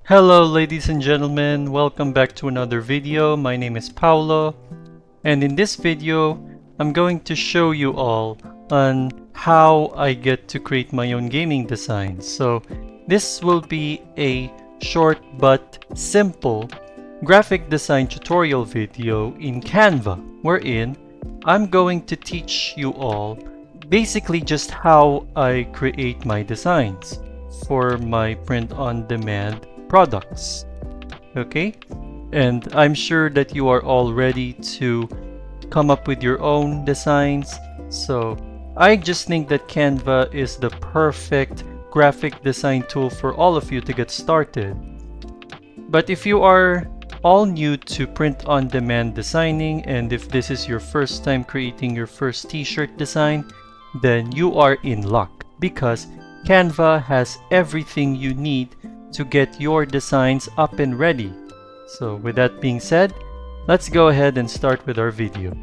Hello ladies and gentlemen, welcome back to another video. My name is Paulo, and in this video I'm going to show you all on how I get to create my own gaming designs. So this will be a short but simple graphic design tutorial video in Canva, wherein I'm going to teach you all basically just how I create my designs for my print-on-demand products. Okay? And I'm sure that you are all ready to come up with your own designs. So I just think that Canva is the perfect graphic design tool for all of you to get started. But if you are all new to print-on-demand designing, and if this is your first time creating your first t-shirt design, then you are in luck because Canva has everything you need to get your designs up and ready. So with that being said, let's go ahead and start with our video.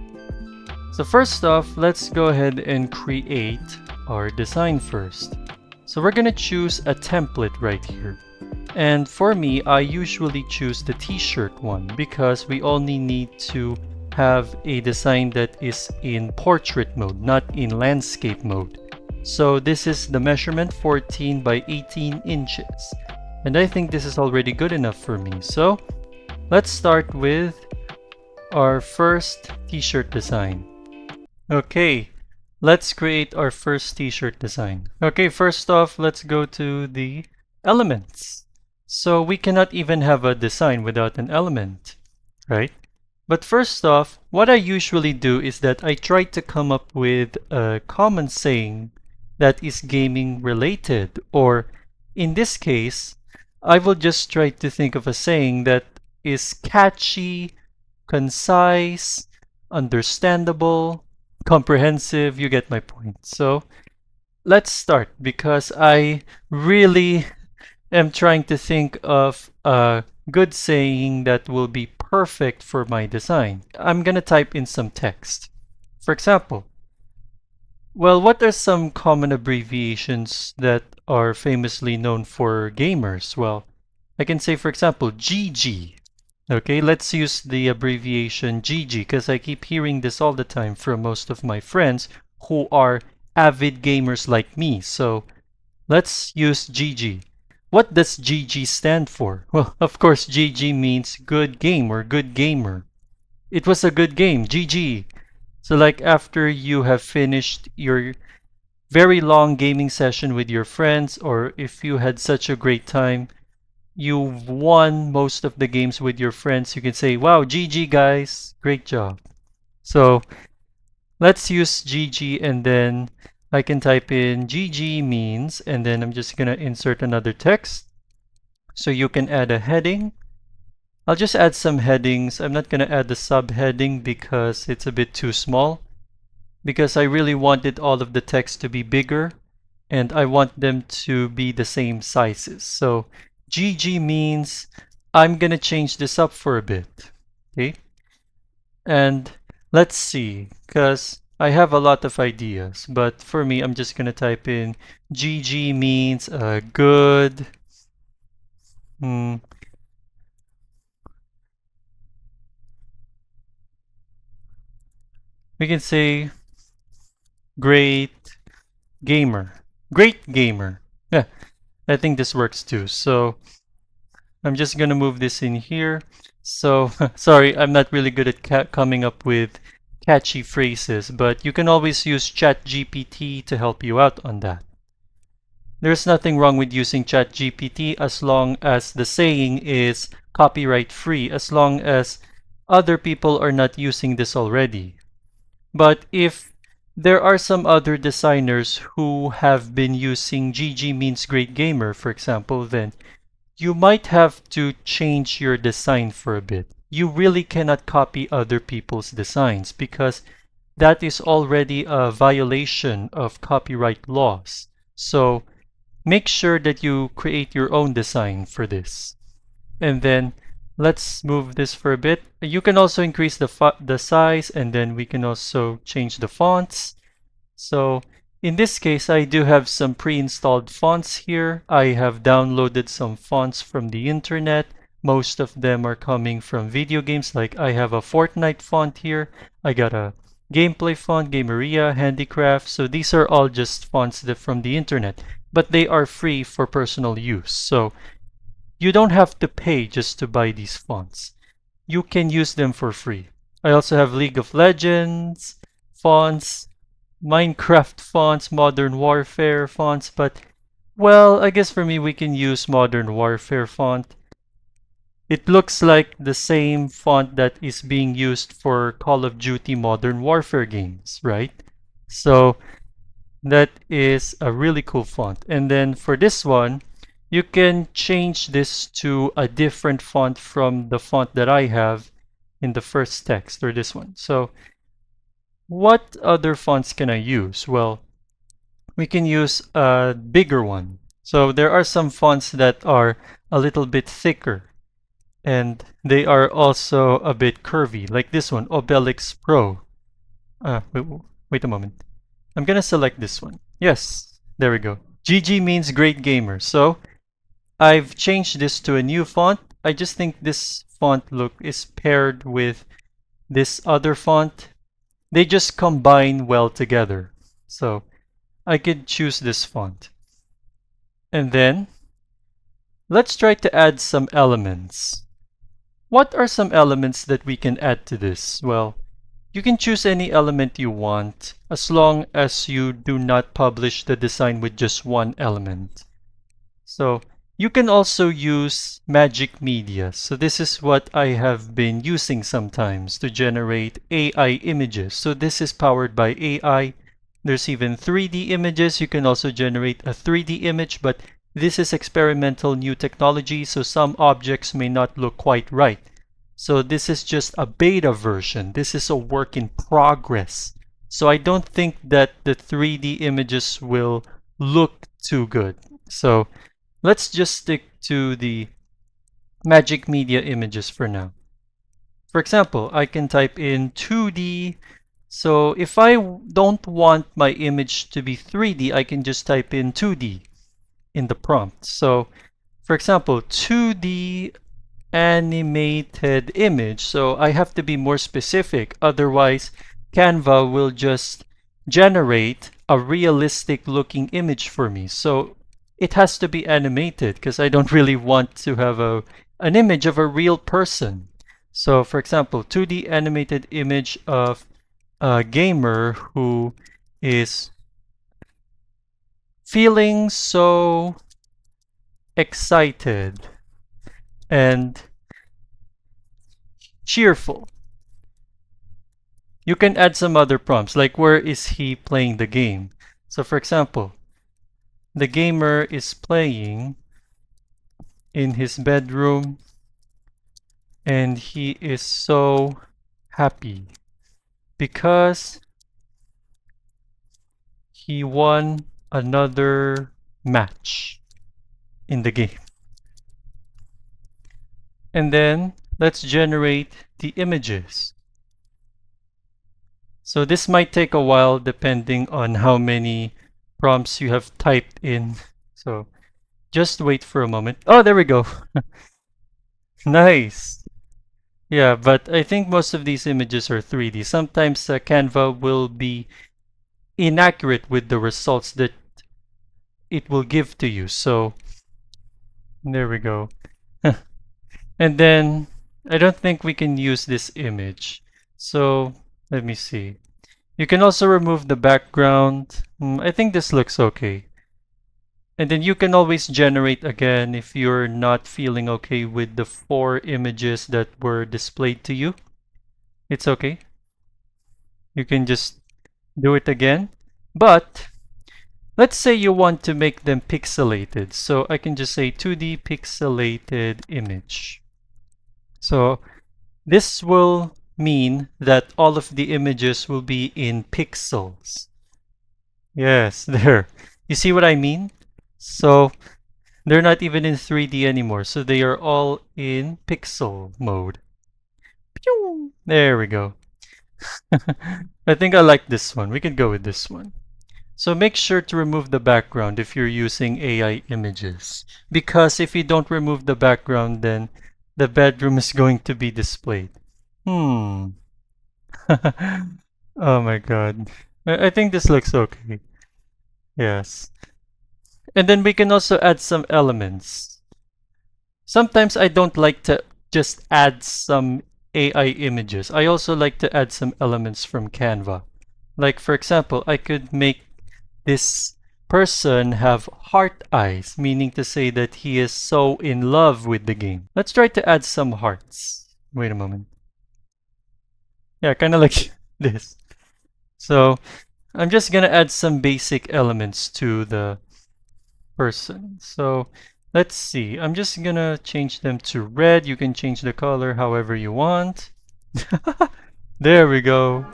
So first off, let's go ahead and create our design first. So we're gonna choose a template right here. And for me, I usually choose the t-shirt one because we only need to have a design that is in portrait mode, not in landscape mode. So this is the measurement 14 by 18 inches. And I think this is already good enough for me. So let's start with our first t-shirt design. Okay, let's create our first t-shirt design. Okay, first off, let's go to the elements. So we cannot even have a design without an element, right? But first off, what I usually do is that I try to come up with a common saying that is gaming related, or in this case, I will just try to think of a saying that is catchy, concise, understandable, comprehensive. You get my point. So let's start because I really am trying to think of a good saying that will be perfect for my design. I'm gonna type in some text. For example, well, what are some common abbreviations that are famously known for gamers? Well, I can say, for example, GG. Okay, let's use the abbreviation GG because I keep hearing this all the time from most of my friends who are avid gamers like me. So let's use GG. What does GG stand for? Well, of course, GG means good game or good gamer. It was a good game, GG. So like after you have finished your very long gaming session with your friends, or if you had such a great time, you've won most of the games with your friends, you can say, wow, GG guys, great job. So let's use GG, and then I can type in GG means, and then I'm just gonna insert another text. So you can add a heading. I'll just add some headings. I'm not gonna add the subheading because it's a bit too small, because I really wanted all of the text to be bigger and I want them to be the same sizes. So GG means I'm gonna change this up for a bit. Okay, and let's see, because I have a lot of ideas, but for me, I'm just gonna type in GG means good. We can say great gamer. Great gamer. Yeah, I think this works too. So I'm just gonna move this in here. So sorry, I'm not really good at coming up with catchy phrases, but you can always use ChatGPT to help you out on that. There's nothing wrong with using ChatGPT as long as the saying is copyright free, as long as other people are not using this already. But if there are some other designers who have been using GG means great gamer, for example, then you might have to change your design for a bit. You really cannot copy other people's designs because that is already a violation of copyright laws. So make sure that you create your own design for this. And then let's move this for a bit. You can also increase the size, and then we can also change the fonts. So In this case, I do have some pre-installed fonts here. I have downloaded some fonts from the internet. Most of them are coming from video games. Like I have a Fortnite font here. I got a gameplay font, Gameria, Handicraft. So these are all just fonts that from the internet, but they are free for personal use. So you don't have to pay just to buy these fonts. You can use them for free. I also have League of Legends fonts, Minecraft fonts, Modern Warfare fonts, but well, I guess for me we can use Modern Warfare font. It looks like the same font that is being used for Call of Duty Modern Warfare games, right? So that is a really cool font. And then for this one, you can change this to a different font from the font that I have in the first text, or this one. So what other fonts can I use? Well, we can use a bigger one. So there are some fonts that are a little bit thicker and they are also a bit curvy, like this one, Obelix Pro. Wait a moment. I'm gonna select this one. Yes, there we go. GG means great gamer. So I've changed this to a new font. I just think this font look is paired with this other font. They just combine well together. So I could choose this font. And then let's try to add some elements. What are some elements that we can add to this? Well, you can choose any element you want as long as you do not publish the design with just one element. So you can also use magic media. So this is what I have been using sometimes to generate AI images. So this is powered by AI. There's even 3D images. You can also generate a 3D image, but this is experimental new technology, so some objects may not look quite right. So this is just a beta version. This is a work in progress. So I don't think that the 3D images will look too good. So let's just stick to the magic media images for now. For example, I can type in 2D. So if I don't want my image to be 3D, I can just type in 2D in the prompt. So for example, 2D animated image. So I have to be more specific. Otherwise, Canva will just generate a realistic looking image for me. So it has to be animated because I don't really want to have an image of a real person. So for example, 2D animated image of a gamer who is feeling so excited and cheerful. You can add some other prompts, like where is he playing the game? So for example, the gamer is playing in his bedroom and he is so happy because he won another match in the game. And then let's generate the images. So this might take a while depending on how many prompts you have typed in. So just wait for a moment. Oh, there we go. Nice. Yeah, but I think most of these images are 3D. Sometimes Canva will be inaccurate with the results that it will give to you. So there we go. And then I don't think we can use this image. So let me see. You can also remove the background. I think this looks okay. And then you can always generate again if you're not feeling okay with the 4 images that were displayed to you. It's okay. You can just do it again. But let's say you want to make them pixelated. So I can just say 2D pixelated image. So this will mean that all of the images will be in pixels. Yes, there. You see what I mean? So they're not even in 3D anymore. So they are all in pixel mode. Pew! There we go. I think I like this one. We can go with this one. So make sure to remove the background if you're using AI images. Because if you don't remove the background, then the bedroom is going to be displayed. Hmm. Oh my god. I think this looks okay. Yes. And then we can also add some elements. Sometimes I don't like to just add some AI images. I also like to add some elements from Canva. Like for example, I could make this person have heart eyes, meaning to say that he is so in love with the game. Let's try to add some hearts. Wait a moment. Yeah, kind of like this. So I'm just gonna add some basic elements to the person. So let's see. I'm just gonna change them to red. You can change the color however you want. There we go.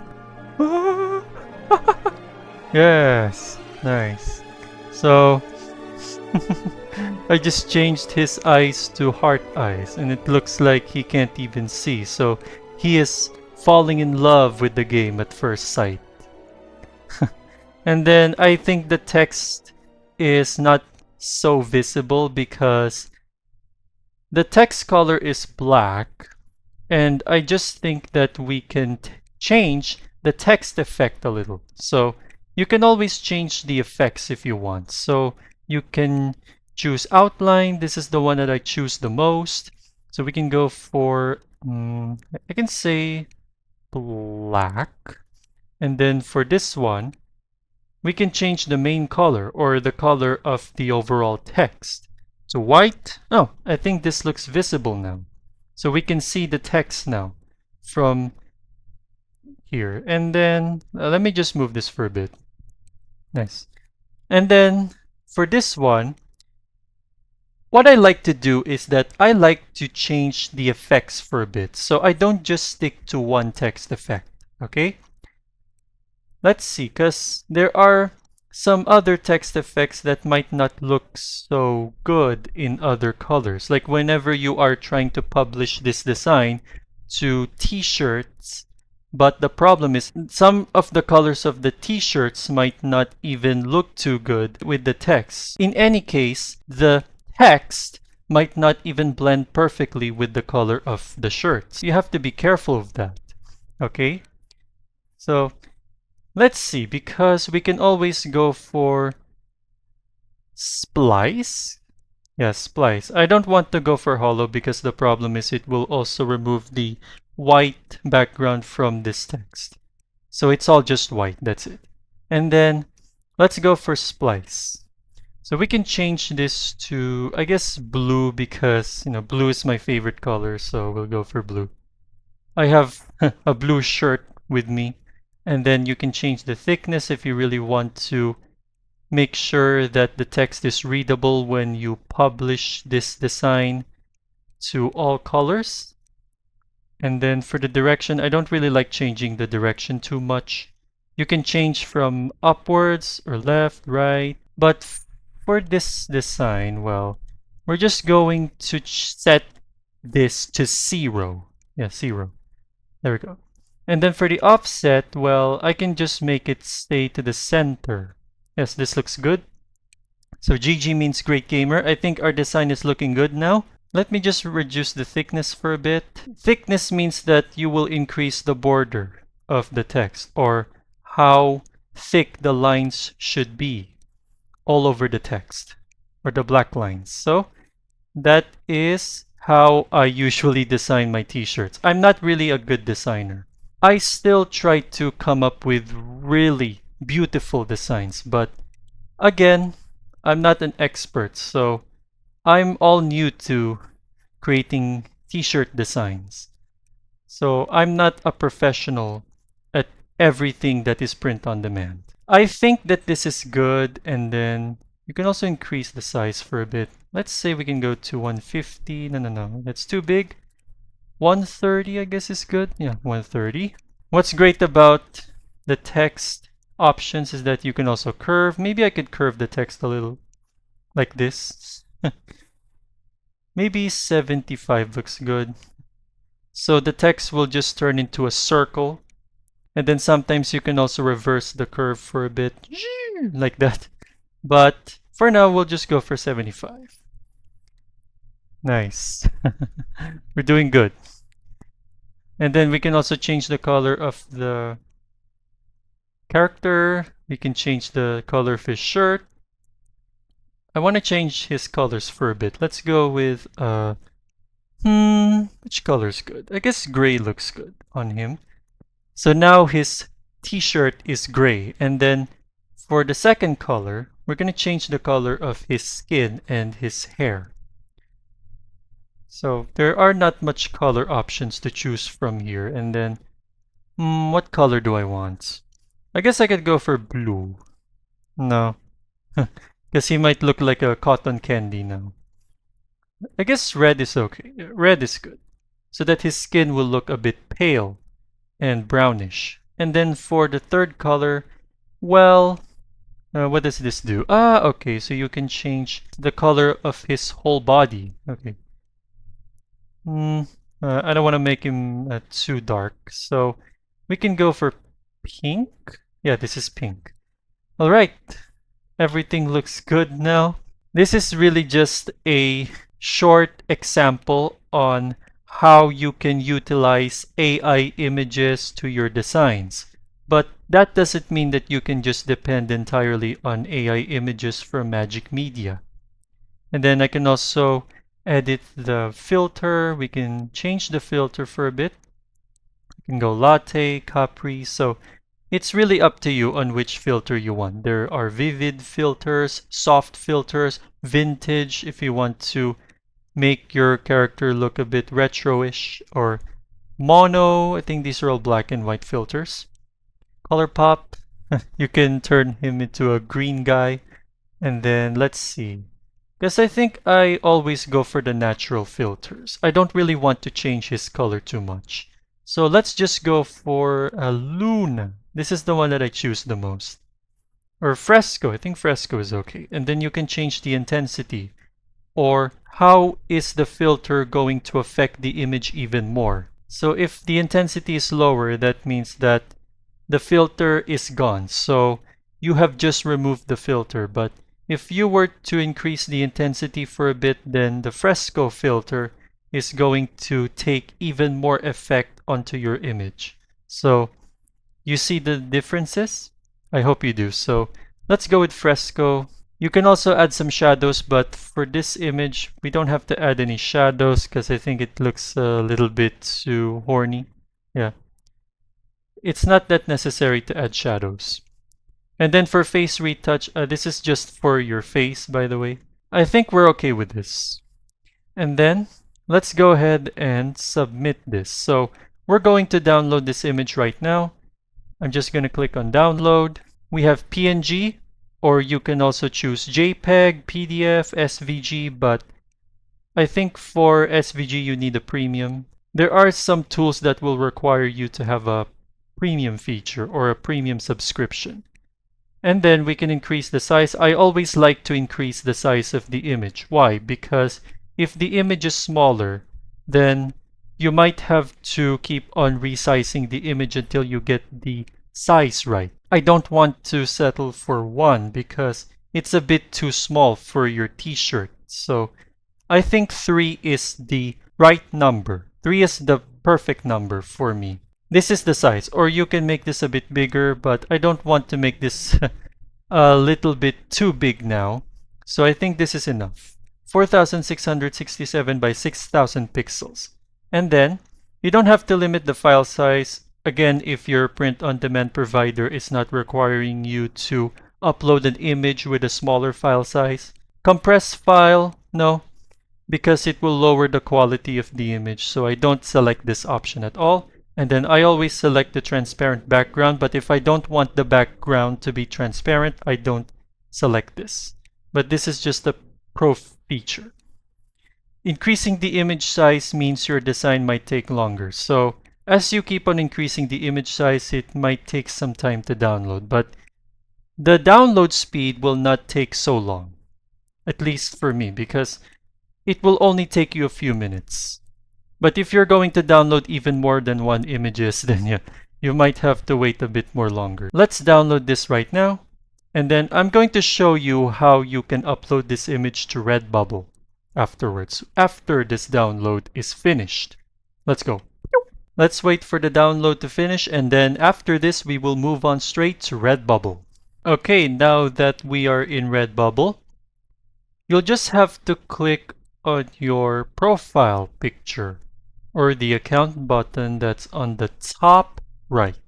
Yes, nice. So I just changed his eyes to heart eyes, and it looks like he can't even see. So he is falling in love with the game at first sight. And then I think the text is not so visible because the text color is black, and I just think that we can change the text effect a little. So you can always change the effects if you want. So you can choose outline. This is the one that I choose the most. So we can go for, I can say black. And then for this one, we can change the main color or the color of the overall text to white. Oh, I think this looks visible now. So we can see the text now from here. And then let me just move this for a bit. Nice. And then for this one, what I like to do is that I like to change the effects for a bit. So I don't just stick to one text effect. Okay? Let's see, because there are some other text effects that might not look so good in other colors. Like whenever you are trying to publish this design to t-shirts, but the problem is some of the colors of the t-shirts might not even look too good with the text. In any case, the text might not even blend perfectly with the color of the shirts. You have to be careful of that. Okay? So let's see, because we can always go for splice. Yeah, splice. I don't want to go for hollow because the problem is it will also remove the white background from this text. So it's all just white, that's it. And then let's go for splice. So we can change this to, I guess, blue because, blue is my favorite color, so we'll go for blue. I have a blue shirt with me. And then you can change the thickness if you really want to make sure that the text is readable when you publish this design to all colors. And then for the direction, I don't really like changing the direction too much. You can change from upwards or left, right. But for this design, well, we're just going to set this to 0. Yeah, 0. There we go. And then for the offset, well, I can just make it stay to the center. Yes, this looks good. So GG means great gamer. I think our design is looking good now. Let me just reduce the thickness for a bit. Thickness means that you will increase the border of the text or how thick the lines should be all over the text or the black lines. So that is how I usually design my t-shirts. I'm not really a good designer. I still try to come up with really beautiful designs, but again, I'm not an expert, so I'm all new to creating t-shirt designs. So I'm not a professional at everything that is print on demand. I think that this is good, and then you can also increase the size for a bit. Let's say we can go to 150. No, that's too big. 130 I guess is good. Yeah, 130. What's great about the text options is that you can also curve. Maybe I could curve the text a little like this. Maybe 75 looks good. So the text will just turn into a circle. And then sometimes you can also reverse the curve for a bit. like that. But for now, we'll just go for 75. Nice. We're doing good. And then we can also change the color of the character. We can change the color of his shirt. I want to change his colors for a bit. Let's go with, which color is good? I guess gray looks good on him. So now his t-shirt is gray. And then for the second color, we're going to change the color of his skin and his hair. So there are not much color options to choose from here. And then, what color do I want? I guess I could go for blue. No. Because he might look like a cotton candy now. I guess red is okay. Red is good. So that his skin will look a bit pale and brownish. And then for the third color, well, what does this do? Ah, okay, so you can change the color of his whole body. Okay. I don't want to make him too dark, so we can go for pink. Yeah, this is pink. All right, everything looks good now. This is really just a short example on how you can utilize AI images to your designs. But that doesn't mean that you can just depend entirely on AI images from Magic Media. And then I can also edit the filter. We can change the filter for a bit. You can go latte, capri. So it's really up to you on which filter you want. There are vivid filters, soft filters, vintage if you want to make your character look a bit retro-ish, or mono. I think these are all black and white filters. Color pop, you can turn him into a green guy. And then let's see. Because I think I always go for the natural filters. I don't really want to change his color too much. So let's just go for a Luna. This is the one that I choose the most. Or Fresco. I think Fresco is okay. And then you can change the intensity. Or how is the filter going to affect the image even more? So if the intensity is lower, that means that the filter is gone. So you have just removed the filter. But if you were to increase the intensity for a bit, then the Fresco filter is going to take even more effect onto your image. So you see the differences? I hope you do. So let's go with Fresco. You can also add some shadows, but for this image, we don't have to add any shadows because I think it looks a little bit too horny. Yeah. It's not that necessary to add shadows. And then for face retouch, this is just for your face, by the way. I think we're okay with this. And then let's go ahead and submit this. So we're going to download this image right now. I'm just going to click on download. We have PNG, or you can also choose JPEG, PDF, SVG, but I think for SVG you need a premium. There are some tools that will require you to have a premium feature or a premium subscription. And then we can increase the size. I always like to increase the size of the image. Why? Because if the image is smaller, then you might have to keep on resizing the image until you get the size right. I don't want to settle for 1 because it's a bit too small for your t-shirt. So I think 3 is the right number. 3 is the perfect number for me. This is the size, or you can make this a bit bigger, but I don't want to make this a little bit too big now. So I think this is enough. 4667 by 6000 pixels. And then you don't have to limit the file size. Again, if your print-on-demand provider is not requiring you to upload an image with a smaller file size. Compress file, no, because it will lower the quality of the image. So I don't select this option at all. And then I always select the transparent background, but if I don't want the background to be transparent, I don't select this. But this is just a pro feature. Increasing the image size means your design might take longer. So as you keep on increasing the image size, it might take some time to download, but the download speed will not take so long, at least for me, because it will only take you a few minutes. But if you're going to download even more than 1 images, then you might have to wait a bit more longer. Let's download this right now. And then I'm going to show you how you can upload this image to Redbubble afterwards, after this download is finished. Let's go. Let's wait for the download to finish, and then after this we will move on straight to Redbubble. Okay, now that we are in Redbubble, you'll just have to click on your profile picture or the account button that's on the top right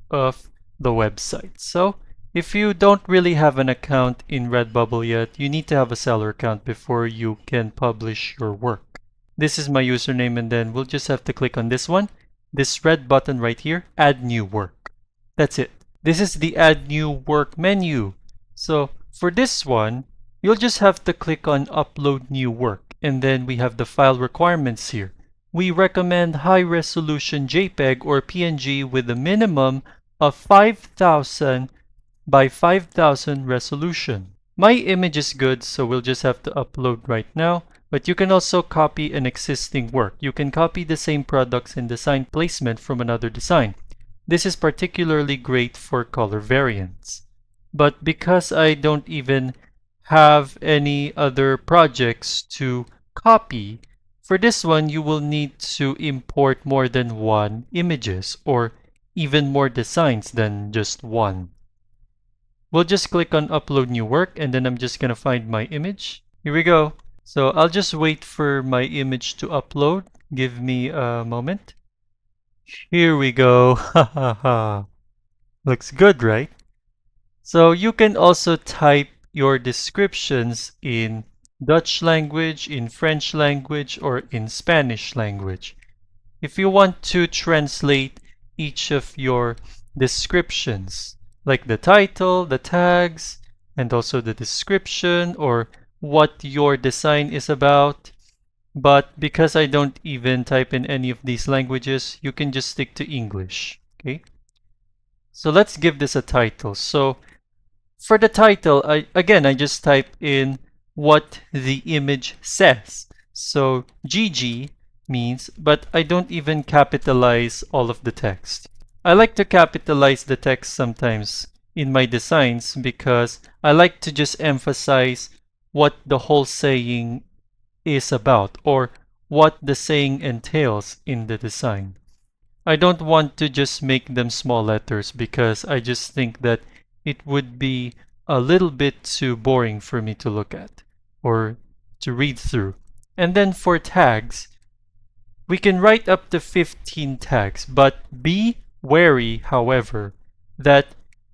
of the website. So if you don't really have an account in Redbubble yet, you need to have a seller account before you can publish your work. This is my username, and then we'll just have to click on this one, this red button right here, add new work. That's it. This is the add new work menu. So for this one, you'll just have to click on upload new work, and then we have the file requirements here. We recommend high resolution JPEG or PNG with a minimum of 5000 by 5000 resolution. My image is good, so we'll just have to upload right now. But you can also copy an existing work. You can copy the same products and design placement from another design. This is particularly great for color variants. But because I don't even have any other projects to copy, for this one you will need to import more than one images or even more designs than just one. We'll just click on upload new work, and then I'm just gonna find my image. Here we go. So I'll just wait for my image to upload. Give me a moment. Here we go. Ha ha ha. Looks good, right? So you can also type your descriptions in Dutch language, in French language, or in Spanish language. If you want to translate each of your descriptions, like the title, the tags, and also the description or what your design is about. But because I don't even type in any of these languages, you can just stick to English. Okay. So let's give this a title. So for the title, I just type in what the image says. So GG means, but I don't even capitalize all of the text. I like to capitalize the text sometimes in my designs because I like to just emphasize what the whole saying is about or what the saying entails in the design. I don't want to just make them small letters because I just think that it would be a little bit too boring for me to look at or to read through. And then for tags, we can write up to 15 tags, but be wary, however, that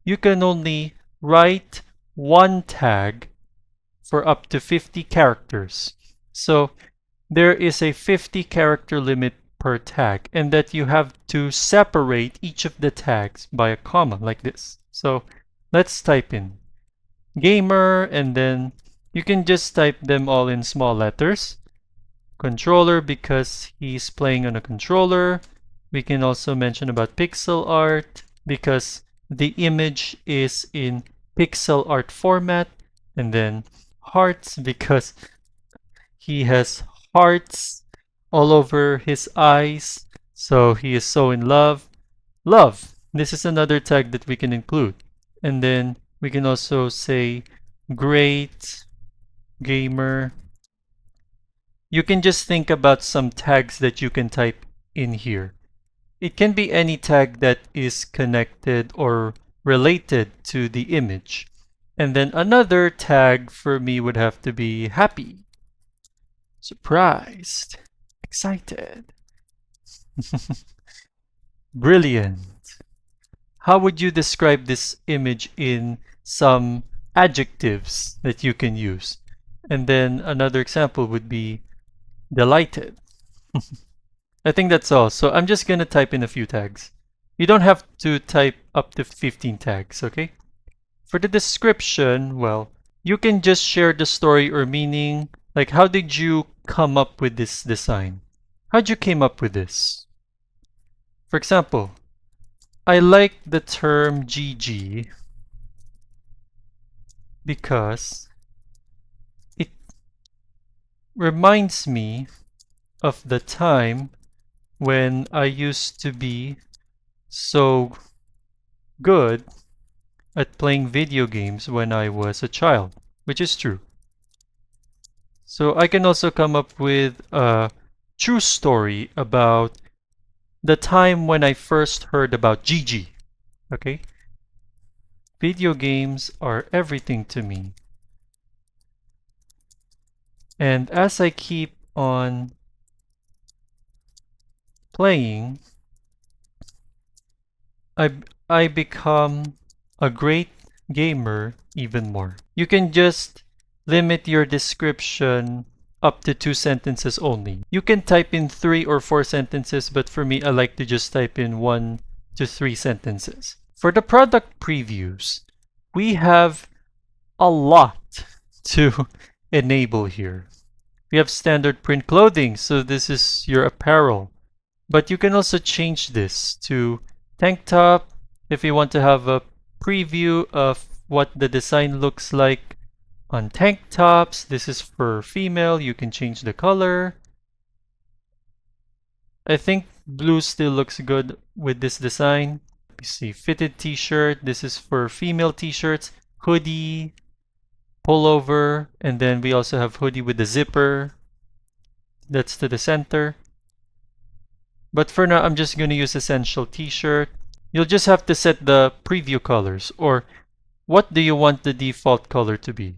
you can only write one tag for up to 50 characters. So there is a 50 character limit per tag, and that you have to separate each of the tags by a comma like this. So let's type in gamer, and then you can just type them all in small letters. Controller because he's playing on a controller. We can also mention about pixel art because the image is in pixel art format, and then hearts because he has hearts all over his eyes, so he is so in love. Love, this is another tag that we can include. And then we can also say great gamer. You can just think about some tags that you can type in here. It can be any tag that is connected or related to the image. And then another tag for me would have to be happy, surprised, excited, brilliant. How would you describe this image in some adjectives that you can use? And then another example would be delighted. I think that's all. So I'm just gonna type in a few tags. You don't have to type up to 15 tags, okay? For the description, well, you can just share the story or meaning. Like, how did you come up with this design? How'd you came up with this? For example, I like the term GG because it reminds me of the time when I used to be so good at playing video games when I was a child, which is true. So I can also come up with a true story about the time when I first heard about GG. Okay? Video games are everything to me. And as I keep on playing, I, I become a great gamer even more. You can just limit your description up to 2 sentences only. You can type in 3 or 4 sentences, but for me, I like to just type in 1 to 3 sentences. For the product previews, we have a lot to enable here. We have standard print clothing, so this is your apparel. But you can also change this to tank top if you want to have a preview of what the design looks like on tank tops. This is for female. You can change the color. I think blue still looks good with this design. You see fitted t-shirt. This is for female t-shirts. Hoodie, pullover, and then we also have hoodie with the zipper. That's to the center. But for now, I'm just going to use essential t-shirt. You'll just have to set the preview colors, or what do you want the default color to be?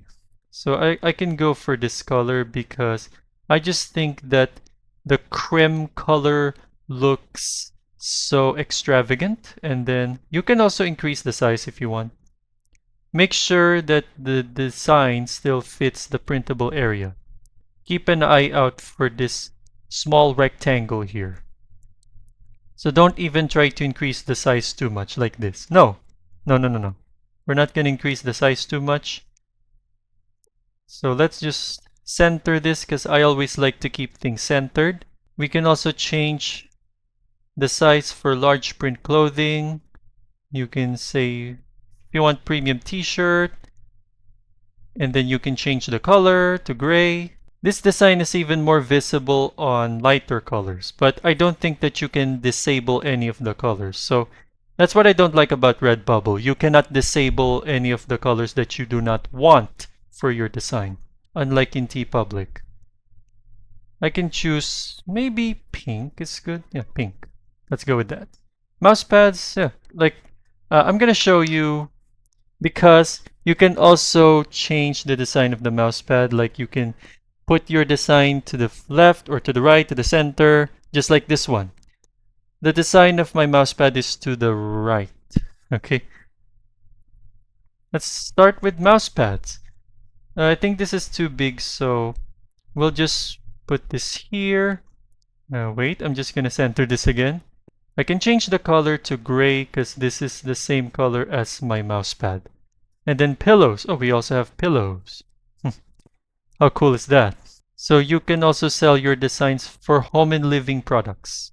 So I can go for this color because I just think that the cream color looks so extravagant. And then you can also increase the size if you want. Make sure that the design still fits the printable area. Keep an eye out for this small rectangle here. So don't even try to increase the size too much like this. No. No. We're not going to increase the size too much. So let's just center this because I always like to keep things centered. We can also change the size for large print clothing. You can say if you want premium t-shirt, and then you can change the color to gray. This design is even more visible on lighter colors, but I don't think that you can disable any of the colors. So that's what I don't like about Redbubble. You cannot disable any of the colors that you do not want for your design, unlike in TeePublic. I can choose maybe pink is good. Yeah, pink. Let's go with that. Mouse pads, yeah, like I'm gonna show you because you can also change the design of the mouse pad. Like you can put your design to the left or to the right, to the center, just like this one. The design of my mousepad is to the right. Okay. Let's start with mousepads. I think this is too big, so we'll just put this here. Wait, I'm just gonna center this again. I can change the color to gray because this is the same color as my mousepad. And then pillows. Oh, we also have pillows. How cool is that? So you can also sell your designs for home and living products.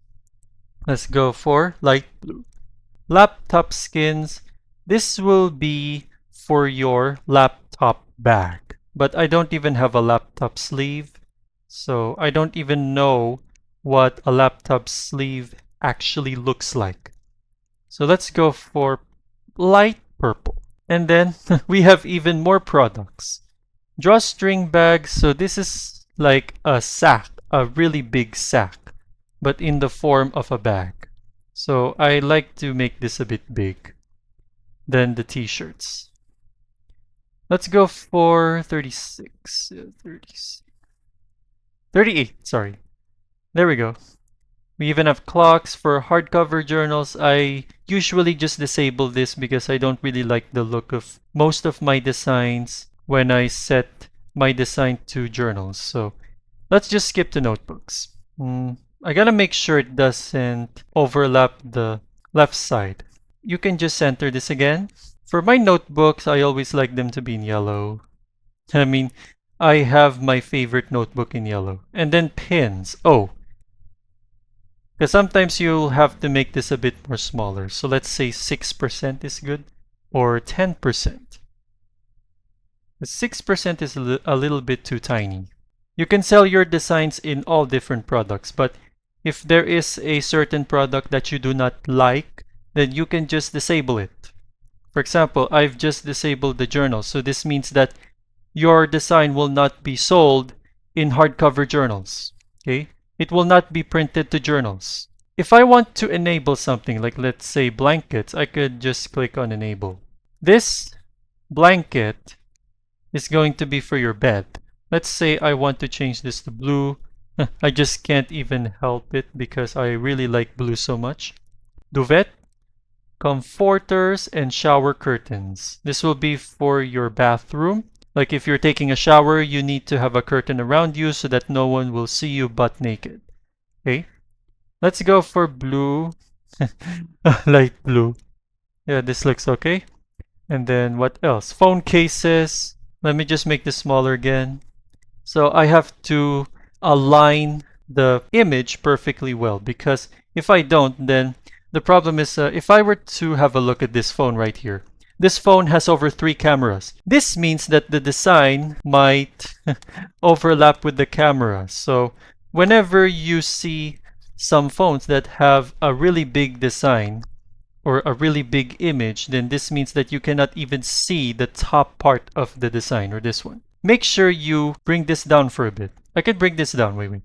Let's go for light blue. Laptop skins. This will be for your laptop bag. But I don't even have a laptop sleeve. So I don't even know what a laptop sleeve actually looks like. So let's go for light purple. And then we have even more products. Drawstring bags. So this is like a sack, a really big sack, but in the form of a bag. So I like to make this a bit big than the t-shirts. Let's go for 36, 38, sorry. There we go. We even have clocks for hardcover journals. I usually just disable this because I don't really like the look of most of my designs when I set my design to journals. So let's just skip to notebooks. I gotta make sure it doesn't overlap the left side. You can just center this again. For my notebooks, I always like them to be in yellow. I mean, I have my favorite notebook in yellow. And then pins. Oh, because sometimes you'll have to make this a bit more smaller. So let's say 6% is good, or 10%. The 6% is a little bit too tiny. You can sell your designs in all different products, but if there is a certain product that you do not like, then you can just disable it. For example, I've just disabled the journal. So this means that your design will not be sold in hardcover journals. Okay? It will not be printed to journals. If I want to enable something, like let's say blankets, I could just click on enable. This blanket is going to be for your bed. Let's say I want to change this to blue. I just can't even help it because I really like blue so much. Duvet, comforters, and shower curtains. This will be for your bathroom. Like if you're taking a shower, you need to have a curtain around you so that no one will see you butt naked. Okay? Let's go for blue. Light blue. Yeah, this looks okay. And then what else? Phone cases. Let me just make this smaller again. So I have to align the image perfectly well, because if I don't, then the problem is if I were to have a look at this phone right here, this phone has over 3 cameras. This means that the design might overlap with the camera. So whenever you see some phones that have a really big design or a really big image, then this means that you cannot even see the top part of the design, or this one. Make sure you bring this down for a bit. I could bring this down, wait.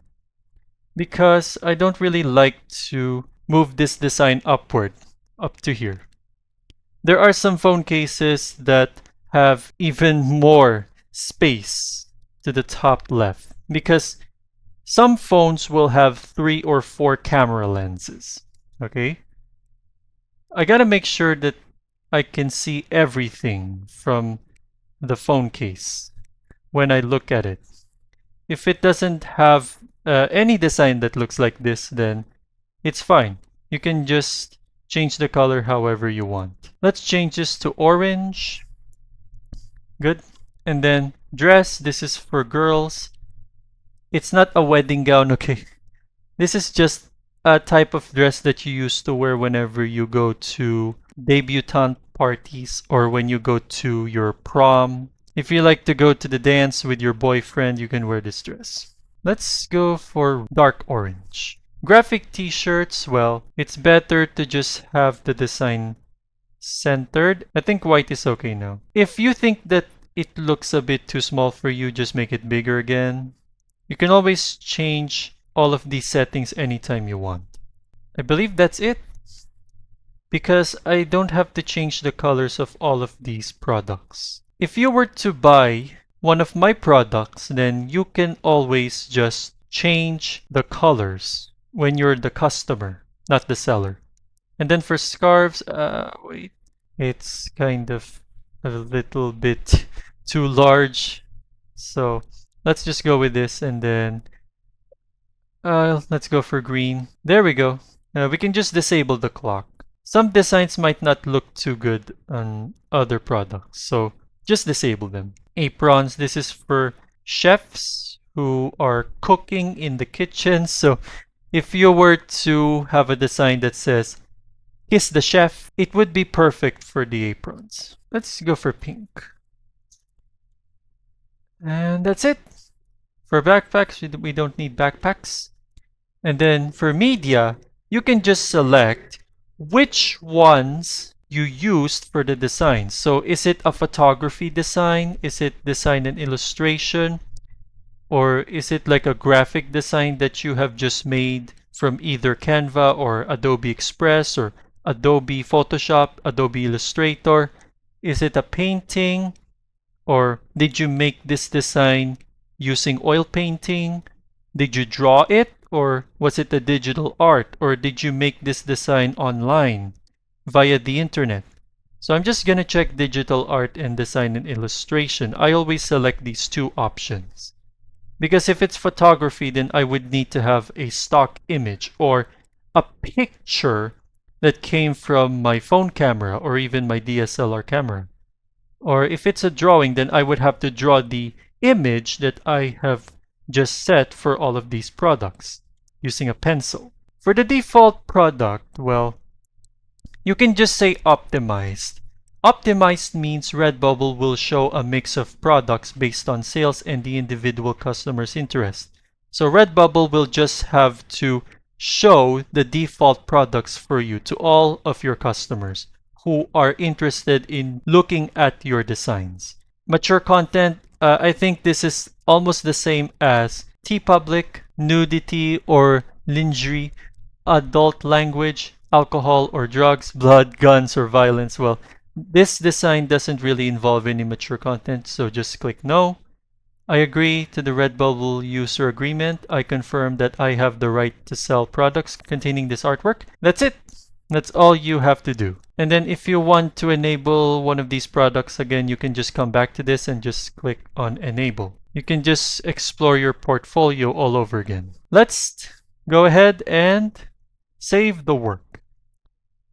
Because I don't really like to move this design upward, up to here. There are some phone cases that have even more space to the top left, because some phones will have 3 or 4 camera lenses, okay? I gotta make sure that I can see everything from the phone case when I look at it. If it doesn't have any design that looks like this, then it's fine. You can just change the color however you want. Let's change this to orange. Good. And then dress, this is for girls. It's not a wedding gown, okay? This is just a type of dress that you used to wear whenever you go to debutante parties or when you go to your prom. If you like to go to the dance with your boyfriend, you can wear this dress. Let's go for dark orange. Graphic t-shirts, well, it's better to just have the design centered. I think white is okay now. If you think that it looks a bit too small for you, just make it bigger again. You can always change all of these settings anytime you want. I believe that's it, because I don't have to change the colors of all of these products. If you were to buy one of my products, then you can always just change the colors when you're the customer, not the seller. And then for scarves, wait, it's kind of a little bit too large. So let's just go with this, and then let's go for green. There we go. We can just disable the clock. Some designs might not look too good on other products, so just disable them. Aprons, this is for chefs who are cooking in the kitchen. So if you were to have a design that says, "Kiss the chef," it would be perfect for the aprons. Let's go for pink. And that's it. For backpacks, we don't need backpacks. And then for media, you can just select which ones you used for the design. So is it a photography design? Is it design and illustration? Or is it like a graphic design that you have just made from either Canva or Adobe Express or Adobe Photoshop, Adobe Illustrator? Is it a painting? Or did you make this design using oil painting? Did you draw it? Or was it a digital art? Or did you make this design online via the internet? So I'm just going to check digital art and design and illustration. I always select these two options. Because if it's photography, then I would need to have a stock image or a picture that came from my phone camera or even my DSLR camera. Or if it's a drawing, then I would have to draw the image that I have just set for all of these products using a pencil. For the default product, well, you can just say optimized. Optimized means Redbubble will show a mix of products based on sales and the individual customer's interest. So Redbubble will just have to show the default products for you to all of your customers who are interested in looking at your designs. Mature content, I think this is almost the same as T-public, nudity or lingerie, adult language, alcohol or drugs, blood, guns or violence. Well, this design doesn't really involve any mature content, so just click no. I agree to the Redbubble user agreement. I confirm that I have the right to sell products containing this artwork. That's it. That's all you have to do. And then if you want to enable one of these products, again, you can just come back to this and just click on enable. You can just explore your portfolio all over again. Let's go ahead and save the work.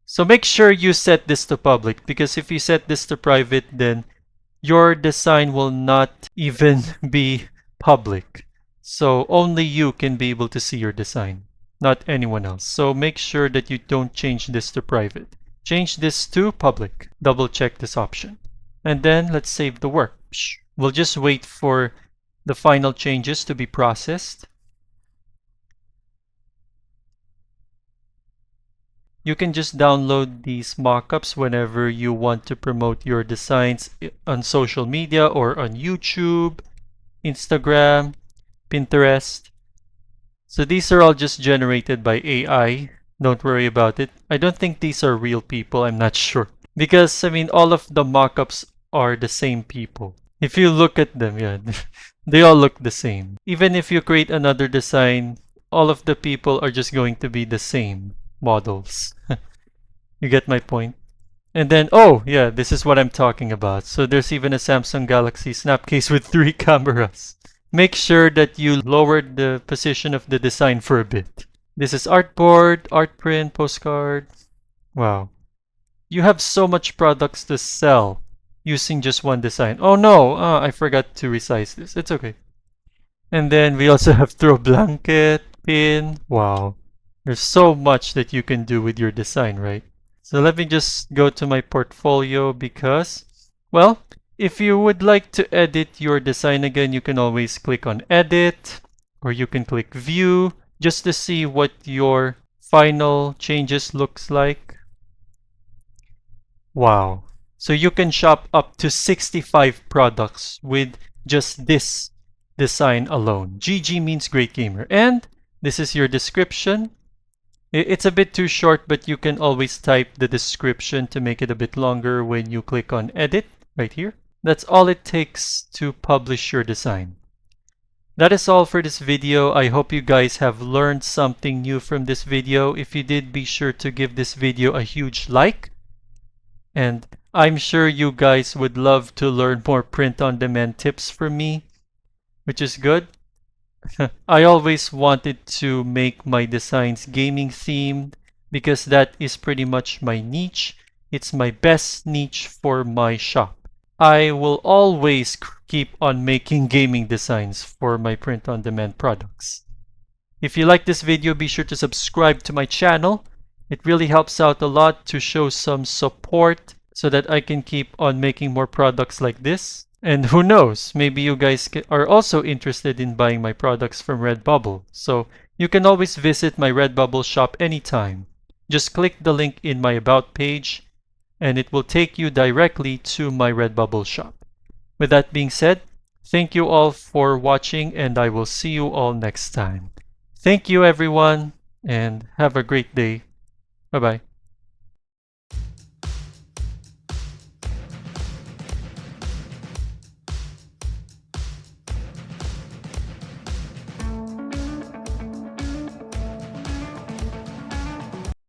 So make sure you set this to public, because if you set this to private, then your design will not even be public. So only you can be able to see your design, not anyone else. So make sure that you don't change this to private. Change this to public. Double check this option. And then let's save the work. We'll just wait for the final changes to be processed. You can just download these mockups whenever you want to promote your designs on social media or on YouTube, Instagram, Pinterest. So these are all just generated by AI. Don't worry about it. I don't think these are real people. I'm not sure. Because, I mean, all of the mockups are the same people. If you look at them, yeah, they all look the same. Even if you create another design, all of the people are just going to be the same models. You get my point? And then, oh, yeah, this is what I'm talking about. So there's even a Samsung Galaxy Snap case with 3 cameras. Make sure that you lower the position of the design for a bit. This is artboard, art print, postcard. Wow. You have so much products to sell using just one design. Oh no, I forgot to resize this. It's okay. And then we also have throw blanket, pin. Wow. There's so much that you can do with your design, right? So let me just go to my portfolio because, well, if you would like to edit your design again, you can always click on edit, or you can click view just to see what your final changes looks like. Wow. So you can shop up to 65 products with just this design alone. GG means great gamer. And this is your description. It's a bit too short, but you can always type the description to make it a bit longer when you click on edit right here. That's all it takes to publish your design. That is all for this video. I hope you guys have learned something new from this video. If you did, be sure to give this video a huge like. And I'm sure you guys would love to learn more print-on-demand tips from me, which is good. I always wanted to make my designs gaming themed because that is pretty much my niche. It's my best niche for my shop. I will always keep on making gaming designs for my print-on-demand products. If you like this video, be sure to subscribe to my channel. It really helps out a lot to show some support so that I can keep on making more products like this. And who knows, maybe you guys are also interested in buying my products from Redbubble. So you can always visit my Redbubble shop anytime. Just click the link in my About page and it will take you directly to my Redbubble shop. With that being said, thank you all for watching and I will see you all next time. Thank you everyone and have a great day. Bye bye.